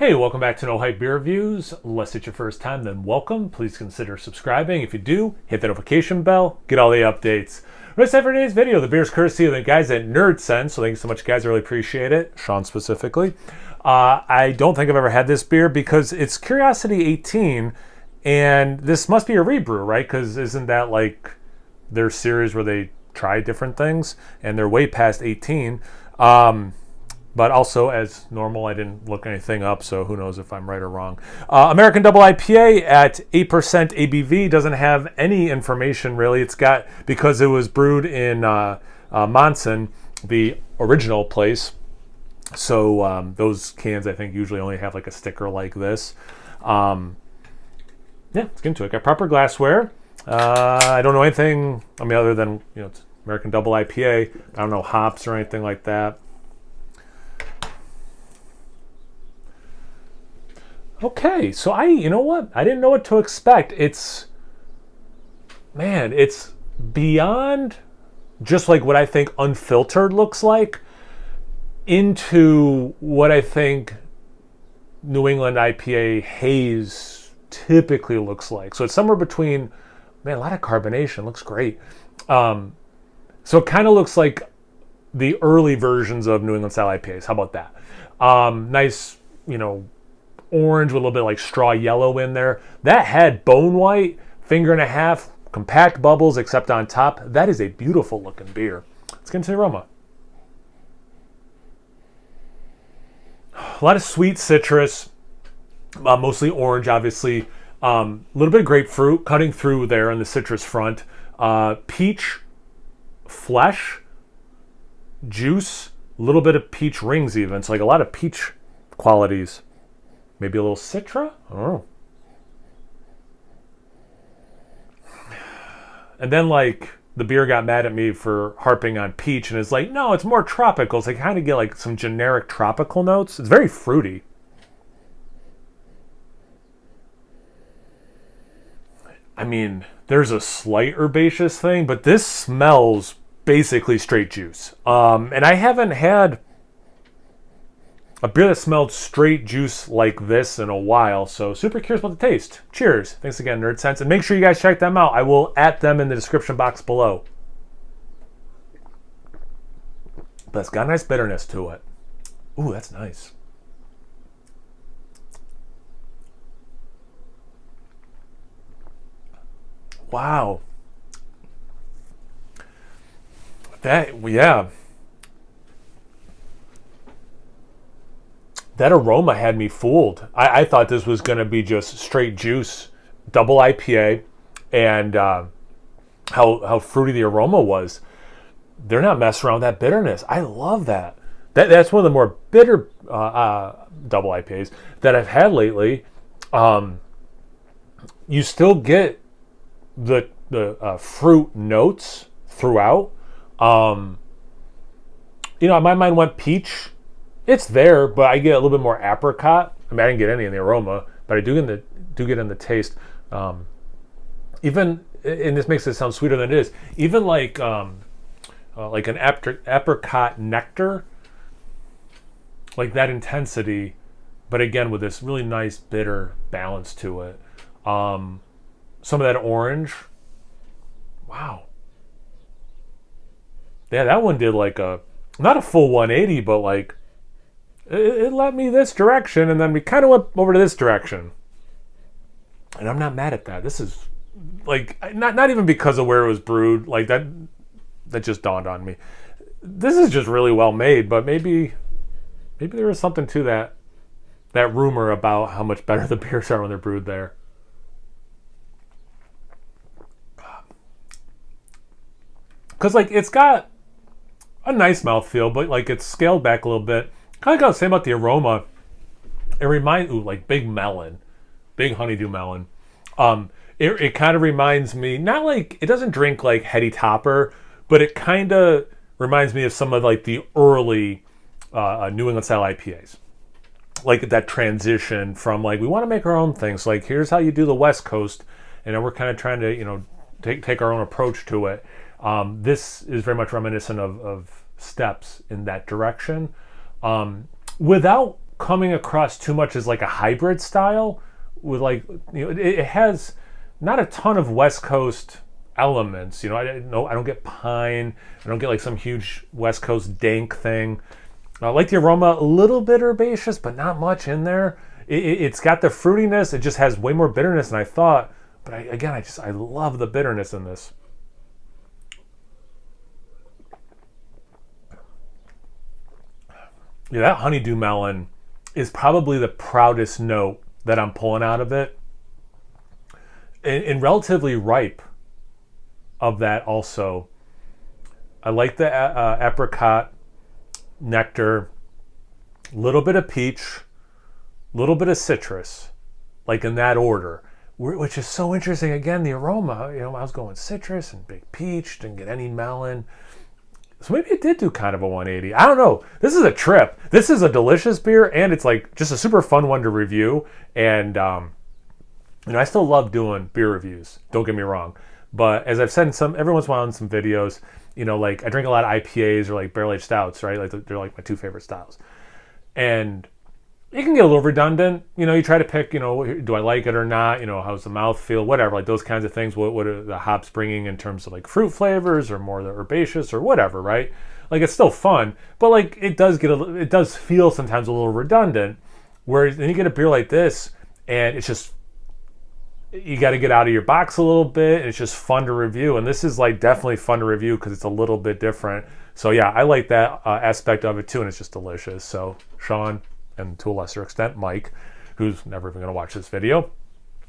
Hey, welcome back to No Hype Beer Reviews. Unless it's your first time, then welcome. Please consider subscribing. If you do, hit the notification bell, get all the updates. Rest of today's video, the beer's courtesy of the guys at Nerd Sense, so thank you so much, guys. I really appreciate it. Sean specifically. I don't think I've ever had this beer because it's Curiosity 18, and this must be a rebrew, right? Because isn't that like their series where they try different things, and they're way past 18. But also, as normal, I didn't look anything up, so who knows if I'm right or wrong. American Double IPA at 8% ABV doesn't have any information, really. It's got, because it was brewed in Monson, the original place, so those cans, I think, usually only have like a sticker like this. Yeah, let's get into it. Got proper glassware. I don't know anything, I mean, other than, it's American Double IPA. I don't know hops or anything like that. Okay, so you know what? I didn't know what to expect. It's beyond just like what I think unfiltered looks like into what I think New England IPA haze typically looks like. So it's somewhere between, a lot of carbonation, looks great. So it kind of looks like the early versions of New England style IPAs. How about that? Nice, orange with a little bit like straw yellow in there. That had bone white, finger and a half, compact bubbles except on top. That is a beautiful looking beer. Let's get into the aroma. A lot of sweet citrus, mostly orange, obviously. A little bit of grapefruit cutting through there on the citrus front. Peach flesh, juice, a little bit of peach rings even. It's like a lot of peach qualities. Maybe a little Citra? I don't know. And then, the beer got mad at me for harping on peach, and it's like, no, it's more tropical. So I kind of get, some generic tropical notes. It's very fruity. I mean, there's a slight herbaceous thing, but this smells basically straight juice. And I haven't had a beer that smelled straight juice like this in a while, so super curious about the taste. Cheers. Thanks again, Nerd Sense. And make sure you guys check them out. I will at them in the description box below. But it's got a nice bitterness to it. Ooh, that's nice. Wow. Yeah. That aroma had me fooled. I thought this was going to be just straight juice, double IPA, and how fruity the aroma was. They're not messing around with that bitterness. I love that. That's one of the more bitter double IPAs that I've had lately. You still get the fruit notes throughout. My mind went peach. It's there, but I get a little bit more apricot. I didn't get any in the aroma, but I do get in the taste. Even, and this makes it sound sweeter than it is, even like an apricot nectar, like that intensity, but again with this really nice bitter balance to it. Some of that orange. Wow. Yeah, that one did not a full 180, but it led me this direction, and then we kind of went over to this direction. And I'm not mad at that. This is, not even because of where it was brewed. That just dawned on me. This is just really well made, but maybe there is something to that rumor about how much better the beers are when they're brewed there. Because, it's got a nice mouthfeel, but, it's scaled back a little bit. Kind of got to say about the aroma. It reminds, big melon, big honeydew melon. It kind of reminds me, not it doesn't drink like Heady Topper, but it kind of reminds me of some of the early New England style IPAs. That transition from we want to make our own things. Here's how you do the West Coast, and then we're kind of trying to take our own approach to it. This is very much reminiscent of steps in that direction. Without coming across too much as like a hybrid style with like, you know, it has not a ton of West Coast elements. You know, I don't get pine. I don't get like some huge West Coast dank thing. I like the aroma, a little bit herbaceous, but not much in there. It's got the fruitiness. It just has way more bitterness than I thought. But I love the bitterness in this. Yeah, that honeydew melon is probably the proudest note that I'm pulling out of it. And relatively ripe of that also. I like the apricot nectar, little bit of peach, little bit of citrus, like in that order, which is so interesting. Again, the aroma, you know, I was going citrus and big peach, didn't get any melon. So maybe it did do kind of a 180. I don't know. This is a trip. This is a delicious beer, and it's like just a super fun one to review. And, you know, I still love doing beer reviews. Don't get me wrong. But as I've said in every once in a while in some videos, you know, like I drink a lot of IPAs or like barrel-aged stouts, right? Like they're like my two favorite styles. And it can get a little redundant. You know, you try to pick, you know, do I like it or not? You know, how's the mouth feel? Whatever, like those kinds of things. What are the hops bringing in terms of like fruit flavors or more the herbaceous or whatever, right? Like it's still fun, but like it does feel sometimes a little redundant. Whereas then you get a beer like this, and it's just, you got to get out of your box a little bit. And it's just fun to review, and this is like definitely fun to review because it's a little bit different. So yeah, I like that aspect of it too, and it's just delicious. So Sean, and to a lesser extent Mike, who's never even going to watch this video,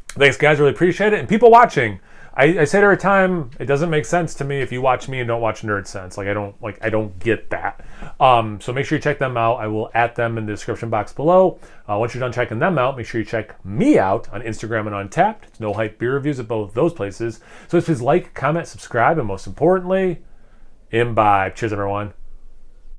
thanks guys, really appreciate it. And people watching, I say it every time, it doesn't make sense to me if you watch me and don't watch Nerd Sense. Like I don't get that. So make sure you check them out. I will at them in the description box below. Once you're done checking them out, make sure you check me out on Instagram and Untapped. It's No Hype Beer Reviews at both those places. So please like, comment, subscribe, and most importantly, imbibe. Cheers everyone.